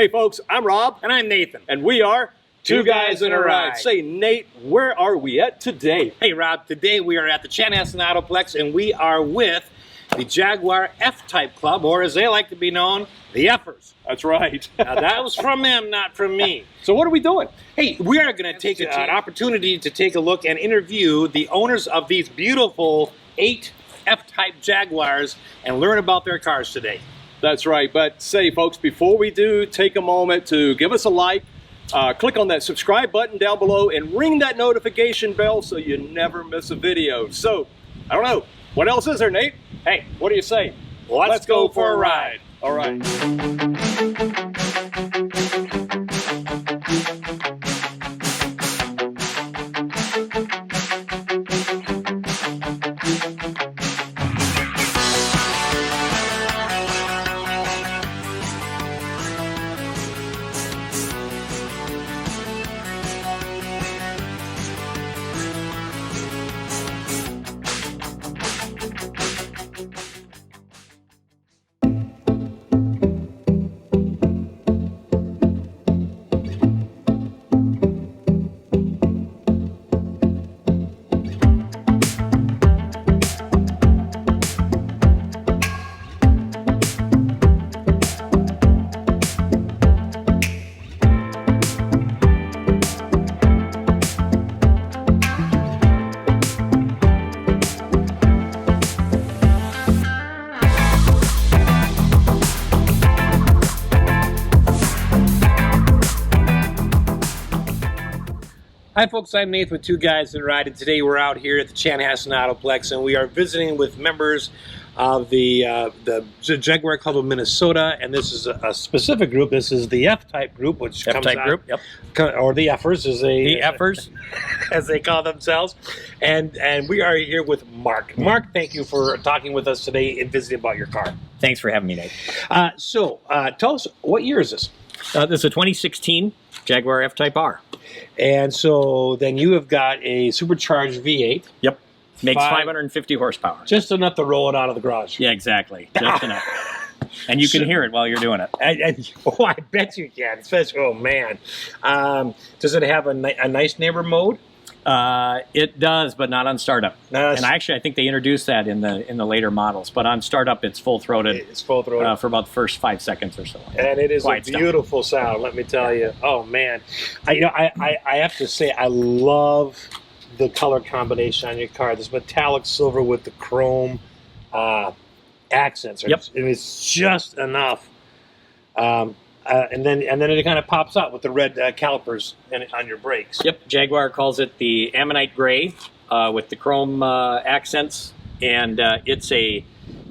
Hey folks, I'm Rob. And I'm Nathan. And we are Two Guys in a Ride. Say, Nate, where are we at today? Hey Rob, today we are at the Chanhassen Autoplex and we are with the Jaguar F-Type Club, or as they like to be known, the Effers. That's right. Now that was from them, not from me. So what are we doing? Hey, we are going to take an opportunity to take a look and interview the owners of these beautiful 8 F-Type Jaguars and learn about their cars today. That's right. But say, folks, before we do, take a moment to give us a like, click on that subscribe button down below, and ring that notification bell so you never miss a video. So, I don't know. What else is there, Nate? Hey, what do you say? Let's go for a ride. All right. Hi folks, I'm Nathan with Two Guys in a Ride, and today we're out here at the Chanhassen Autoplex and we are visiting with members of the Jaguar Club of Minnesota, and this is a specific group. This is the F-Type group, which comes out, group, yep. Or the Effers, as they The Effers, as they call themselves, and we are here with Mark. Mark, thank you for talking with us today and visiting about your car. Thanks for having me, Nate. So tell us, what year is this? This is a 2016 Jaguar F-Type R. And so then you have got a supercharged V8. Yep. Makes 550 horsepower. Just enough to roll it out of the garage. Yeah, exactly. Just enough. And you can hear it while you're doing it. I bet you can. Especially, oh man. Does it have a nice neighbor mode? It does, but not on startup. And I think they introduced that in the later models. But on startup, it's full throated. It's full throated for about the first 5 seconds or so. And it is a beautiful sound. Let me tell you. Oh man, I have to say I love the color combination on your car. This metallic silver with the chrome accents. Yep. It's just enough. And then it kind of pops out with the red calipers on your brakes. Yep, Jaguar calls it the Ammonite Gray with the chrome accents, and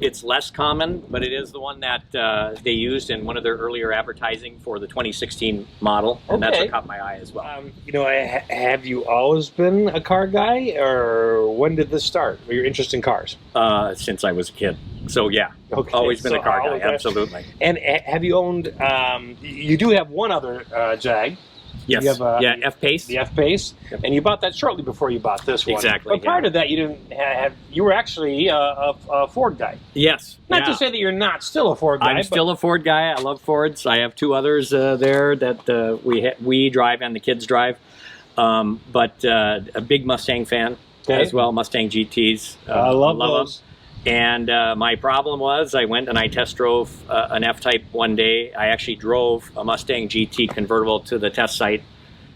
it's less common, but it is the one that they used in one of their earlier advertising for the 2016 model, and that's what caught my eye as well. Have you always been a car guy, or when did this start? Your interest in cars? Since I was a kid. So yeah, always been a car guy, absolutely. And have you owned? You do have one other Jag. Yes. You have, F-Pace. The F-Pace, yep. And you bought that shortly before you bought this one. Exactly. But prior to that, you didn't have. You were actually a Ford guy. Yes. Not to say that you're not still a Ford guy. I'm still a Ford guy. I love Fords. I have 2 others there that we drive and the kids drive. But a big Mustang fan as well. Mustang GTs. I love those. Them. And my problem was I went and I test drove an F-Type one day. I actually drove a Mustang GT convertible to the test site,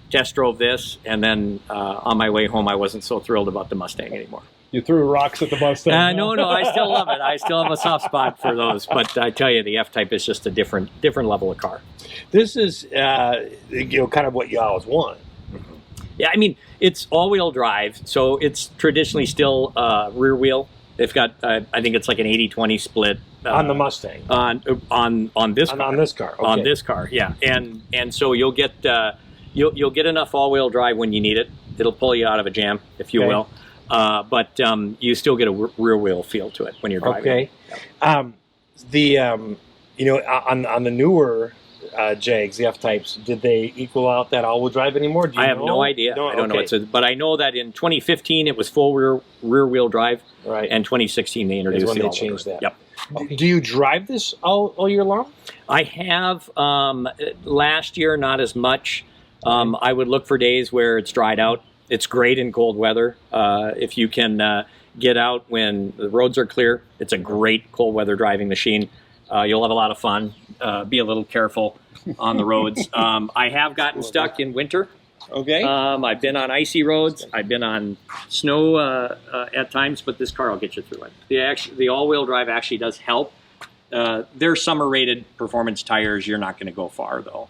test drove this, and then on my way home I wasn't so thrilled about the Mustang anymore. You threw rocks at the Mustang. No, I still love it. I still have a soft spot for those. But I tell you, the F-Type is just a different level of car. This is kind of what you always want. Mm-hmm. Yeah, I mean, it's all-wheel drive, so it's traditionally still rear wheel. They've got, I think it's like an 80-20 split on the Mustang. On this car. On this car. Okay. On this car, yeah. And so you'll get enough all-wheel drive when you need it. It'll pull you out of a jam, if you will. But you still get a rear wheel feel to it when you're driving. Okay. Yeah. On the newer Jags, the F-Types, did they equal out that all-wheel drive anymore? I have no idea. I don't know. But I know that in 2015 it was full rear-wheel drive. Right. And 2016 they introduced when they changed that. Yep. Do you drive this all year long? I have last year, not as much. I would look for days where it's dried out. It's great in cold weather. If you can get out when the roads are clear, it's a great cold weather driving machine. You'll have a lot of fun. Be a little careful on the roads. I have gotten stuck in winter. Okay. I've been on icy roads. I've been on snow at times, but this car will get you through it. The all-wheel drive actually does help. They're summer-rated performance tires. You're not going to go far though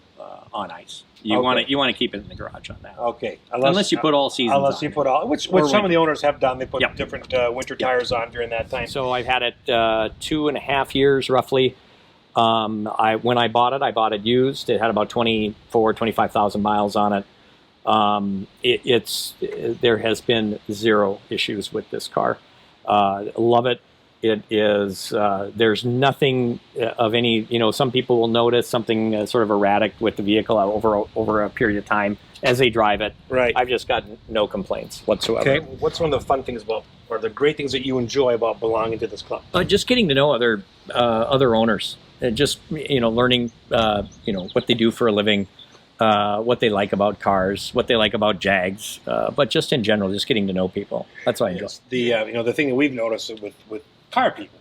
on ice. You want to keep it in the garage on that. Okay. Unless you put all seasons. Unless you put all, which some of the owners have done. They put Yep. different winter tires on during that time. So I've had it 2.5 years roughly. When I bought it used. It had about 25,000 miles on it. There has been zero issues with this car. Love it. It is, there's nothing of any, some people will notice something sort of erratic with the vehicle over a period of time as they drive it. Right. I've just got no complaints whatsoever. Okay. What's one of the fun things about, or the great things that you enjoy about belonging to this club? Just getting to know other owners, just learning what they do for a living, what they like about cars, what they like about Jags, but just in general, just getting to know people. That's what I enjoy. The thing that we've noticed with car people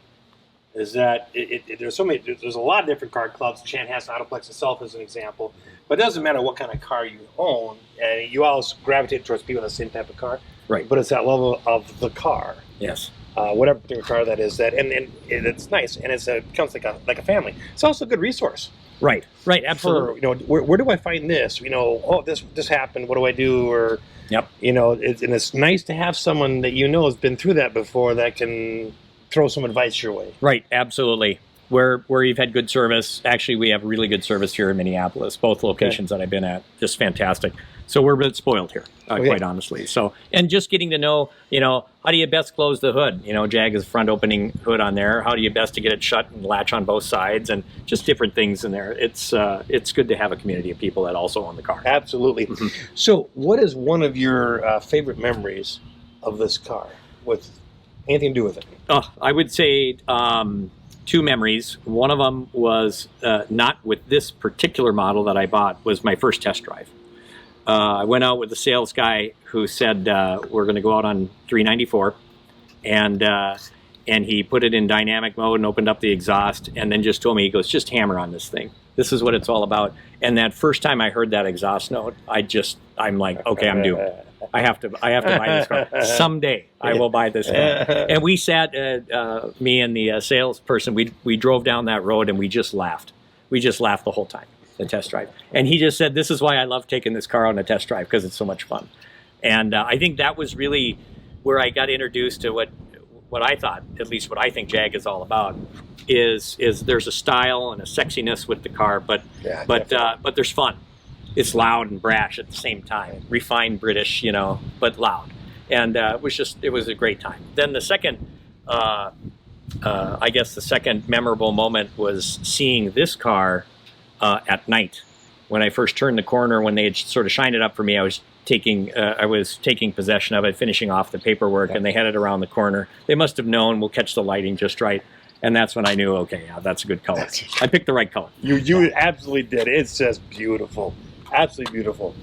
is that there's a lot of different car clubs. Chanhassen Autoplex itself is an example, but it doesn't matter what kind of car you own, and you always gravitate towards people with the same type of car. Right. But it's that level of the car. Yes. Whatever particular car that is, and it's nice, and it becomes like a family. It's also a good resource. Right, absolutely. For, where do I find this? This happened. What do I do? Or Yep. It's nice to have someone that has been through that before that can throw some advice your way. Right, absolutely. Where you've had good service. Actually, we have really good service here in Minneapolis. Both locations that I've been at, just fantastic. So we're a bit spoiled here, quite honestly. So, and just getting to know, how do you best close the hood? Jag is front opening hood on there. How do you best to get it shut and latch on both sides, and just different things in there. It's good to have a community of people that also own the car. Absolutely. Mm-hmm. So, what is one of your favorite memories of this car with anything to do with it? I would say two memories. One of them was not with this particular model that I bought, was my first test drive. I went out with the sales guy who said we're going to go out on 394, and he put it in dynamic mode and opened up the exhaust, and then just told me, he goes, just hammer on this thing. This is what it's all about. And that first time I heard that exhaust note, I'm like, okay, I'm due. I have to buy this car. Someday I will buy this car. And we sat, me and the salesperson, we drove down that road and we just laughed. We just laughed the whole time, the test drive. And he just said, this is why I love taking this car on a test drive, because it's so much fun. And I think that was really where I got introduced to what I thought, at least what I think Jag is all about, is there's a style and a sexiness with the car, but there's fun. It's loud and brash at the same time, refined British, but loud. And it was a great time. Then the second, I guess the second memorable moment was seeing this car at night. When I first turned the corner, when they had sort of shined it up for me, I was taking possession of it, finishing off the paperwork, and they had it around the corner. They must have known we'll catch the lighting just right. And that's when I knew, okay, yeah, that's a good color. I picked the right color. You absolutely did. It's just beautiful. Absolutely beautiful.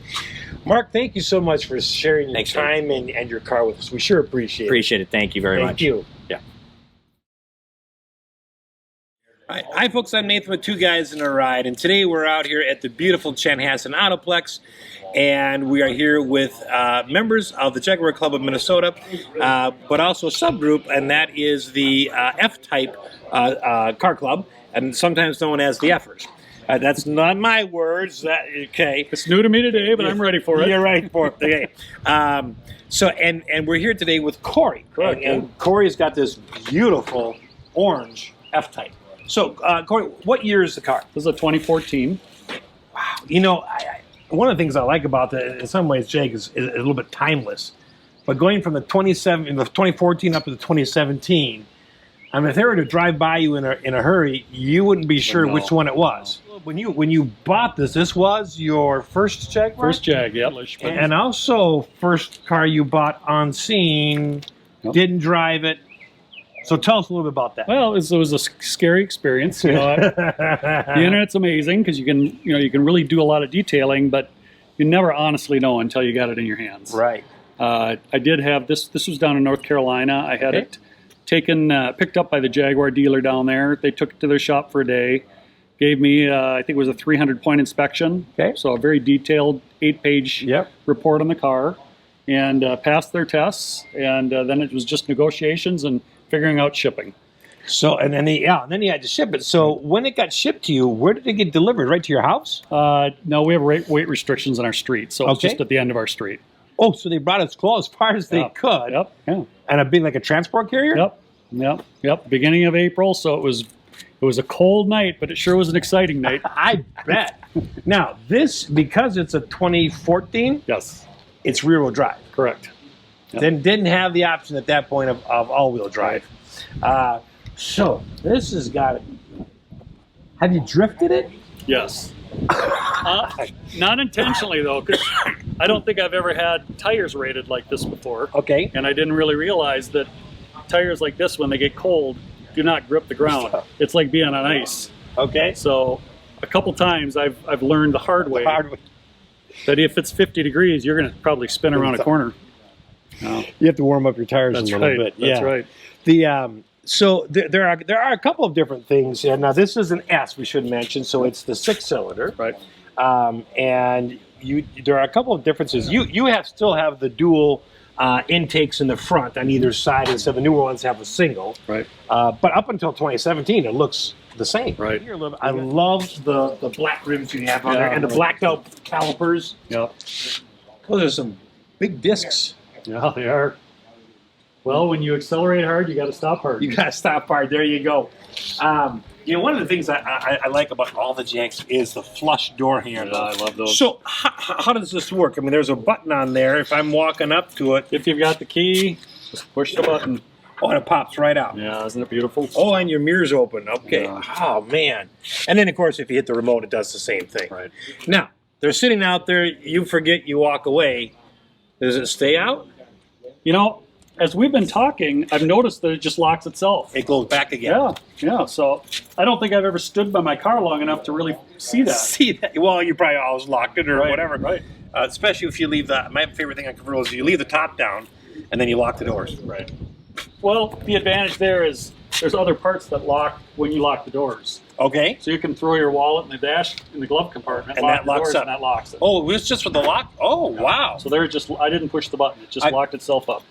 Mark, thank you so much for sharing your time and your car with us. We sure appreciate it. Appreciate it. Thank you very much. Thank you. Yeah. Hi, folks. I'm Nathan with Two Guys in a Ride, and today we're out here at the beautiful Chanhassen Autoplex, and we are here with members of the Jaguar Club of Minnesota, but also a subgroup, and that is the F-Type car club, and sometimes known as the Effers. That's not my words. Okay. It's new to me today, but I'm ready for it. You're ready for it. Okay. And we're here today with Corey. Correct. And Corey's got this beautiful orange F-Type. So, Corey, what year is the car? This is a 2014. Wow. One of the things I like about that, in some ways, Jag is a little bit timeless. But going from the 2014 up to the 2017, I mean, if they were to drive by you in a hurry, you wouldn't be sure which one it was. When you bought this was your first Jaguar? First Jag, yeah. And also first car you bought on scene, didn't drive it, So tell us a little bit about that. Well, it was a scary experience. You know, the internet's amazing because you can really do a lot of detailing, but you never honestly know until you got it in your hands. Right. I did have this. This was down in North Carolina. I had it picked up by the Jaguar dealer down there. They took it to their shop for a day. Gave me, I think it was a 300-point inspection. Okay. So a very detailed 8-page report on the car, and passed their tests. And then it was just negotiations and figuring out shipping. So and then you had to ship it. So when it got shipped to you, where did it get delivered? Right to your house? No, we have weight restrictions on our street, so it's just at the end of our street. Oh, so they brought it as far as they could. Yep. Yeah. And a big like a transport carrier. Yep. Beginning of April, so it was a cold night, but it sure was an exciting night. I bet. Now this, because it's a 2014. Yes. It's rear-wheel drive. Correct. Yep. Then didn't have the option at that point of all-wheel drive. So this has got it. Have you drifted it? Yes. Not intentionally though, because I don't think I've ever had tires rated like this before. Okay. And I didn't really realize that tires like this, when they get cold, do not grip the ground. It's like being on ice. Okay. So a couple times I've learned the hard way that if it's 50 degrees, you're going to probably spin around a corner. No. You have to warm up your tires a little bit. That's right. So there are a couple of different things. Yeah. Now this is an S, we should mention. So it's the 6-cylinder. Right. And there are a couple of differences. You still have the dual intakes in the front on either side, instead of the newer ones have a single. Right. But up until 2017, it looks the same. Right. I love the black rims you have on there and the blacked out calipers. Yeah. Those are some big discs. Yeah, they are. Well, when you accelerate hard, you got to stop hard. You got to stop hard. There you go. One of the things I like about all the Jags is the flush door handle. Yeah, I love those. So how does this work? I mean, there's a button on there. If I'm walking up to it, If you've got the key, just push the button. and it pops right out. Yeah, isn't it beautiful? Oh, and your mirrors open. Okay. Yeah. Oh, man. And then, of course, if you hit the remote, it does the same thing. Right. Now, they're sitting out there. You forget, you walk away. Does it stay out? You know, as we've been talking, I've noticed that it just locks itself. It goes back again. Yeah. So I don't think I've ever stood by my car long enough to really see that. See that? Well, you probably always locked it or whatever. Right. Especially if you leave my favorite thing on convertibles is you leave the top down and then you lock the doors. Right. Well, the advantage there is there's other parts that lock when you lock the doors. Okay. So you can throw your wallet in the dash in the glove compartment, And lock that the locks doors, up. and that locks it. Oh, it was just for the lock? Oh, wow. So I didn't push the button; it just locked itself up.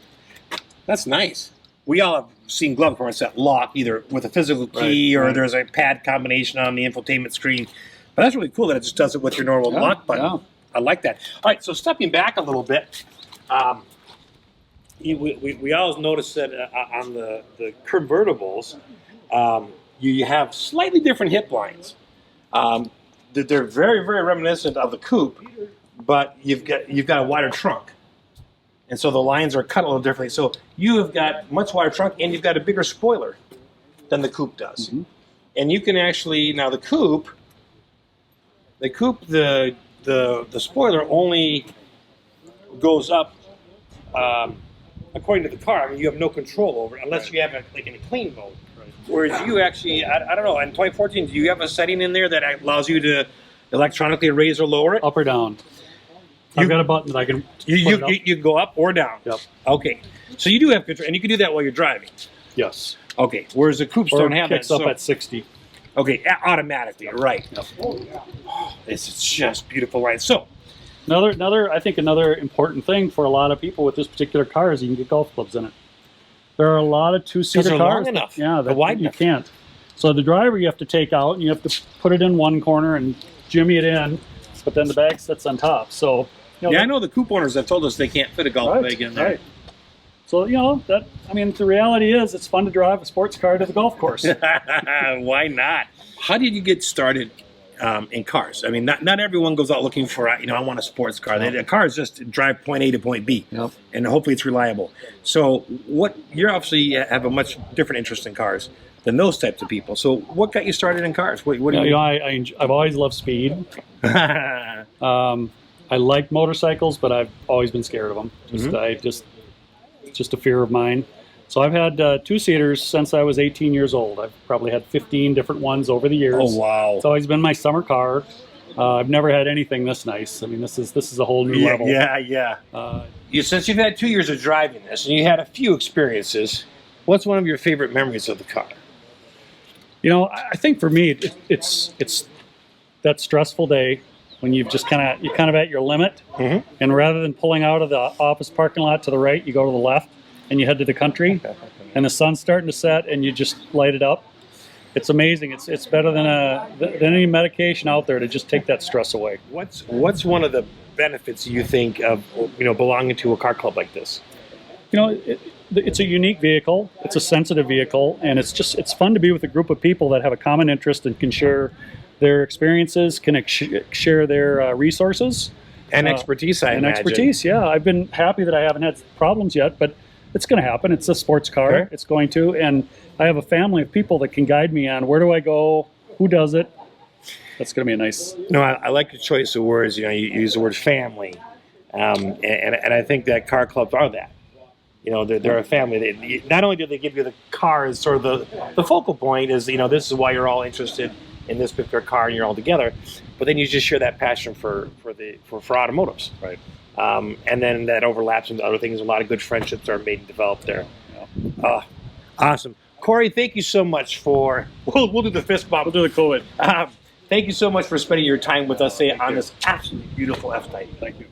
That's nice. We all have seen glove compartments that lock either with a physical key or there's a pad combination on the infotainment screen. But that's really cool that it just does it with your normal lock button. Yeah. I like that. All right, so stepping back a little bit, we always notice that on the convertibles, you have slightly different hip lines. They're very, very reminiscent of the coupe, but you've got a wider trunk. And so the lines are cut a little differently. So you have got much wider trunk, and you've got a bigger spoiler than the coupe does. Mm-hmm. And you can actually, now the coupe, the spoiler only goes up according to the car. I mean, you have no control over it unless you have it like in a clean mode. Right. Whereas you actually, I don't know, in 2014, do you have a setting in there that allows you to electronically raise or lower it? Up or down. I've got a button that I can. You can go up or down. Yep. Okay. So you do have control, and you can do that while you're driving. Yes. Okay. Whereas the coupes don't have that. Kicks up at 60. Okay, automatically. Right. Yep. This is just beautiful, right? So I think another important thing for a lot of people with this particular car is you can get golf clubs in it. There are a lot of two-seater cars. Long enough. Yeah, they're wide you enough. Can't. So the driver you have to take out, and you have to put it in one corner and jimmy it in, but then the bag sits on top. So. I know the coupe owners have told us they can't fit a golf bag in there. Right. So, the reality is it's fun to drive a sports car to the golf course. Why not? How did you get started in cars? I mean, not everyone goes out looking for, I want a sports car. A car is just to drive point A to point B, and hopefully it's reliable. So you obviously have a much different interest in cars than those types of people. So what got you started in cars? What do you I've always loved speed. I like motorcycles, but I've always been scared of them. Just a fear of mine. So I've had two-seaters since I was 18 years old. I've probably had 15 different ones over the years. Oh, wow. It's always been my summer car. I've never had anything this nice. I mean, this is a whole new level. Yeah. Since you've had 2 years of driving this, and you had a few experiences, what's one of your favorite memories of the car? You know, I think for me, it's that stressful day when you're kind of at your limit, and rather than pulling out of the office parking lot to the right, you go to the left and you head to the country, and the sun's starting to set, and you just light it up. It's amazing. It's better than any medication out there to just take that stress away. What's one of the benefits you think of belonging to a car club like this? You know, it's a unique vehicle. It's a sensitive vehicle, and it's fun to be with a group of people that have a common interest and can share their experiences, can share their resources And expertise, I imagine. Expertise, yeah. I've been happy that I haven't had problems yet, but it's going to happen. It's a sports car. Okay. It's going to. And I have a family of people that can guide me on where do I go, who does it. That's going to be a nice... No, I like your choice of words. You use the word family. And I think that car clubs are that. They're a family. Not only do they give you the car as sort of the focal point is, this is why you're all interested in this particular car and you're all together, but then you just share that passion for automotives. Right. And then that overlaps into other things. A lot of good friendships are made and developed there. Awesome. Corey, thank you so much for, we'll do the fist bump. We'll do the COVID. Thank you so much for spending your time with us today on this absolutely beautiful F-Type. Thank you.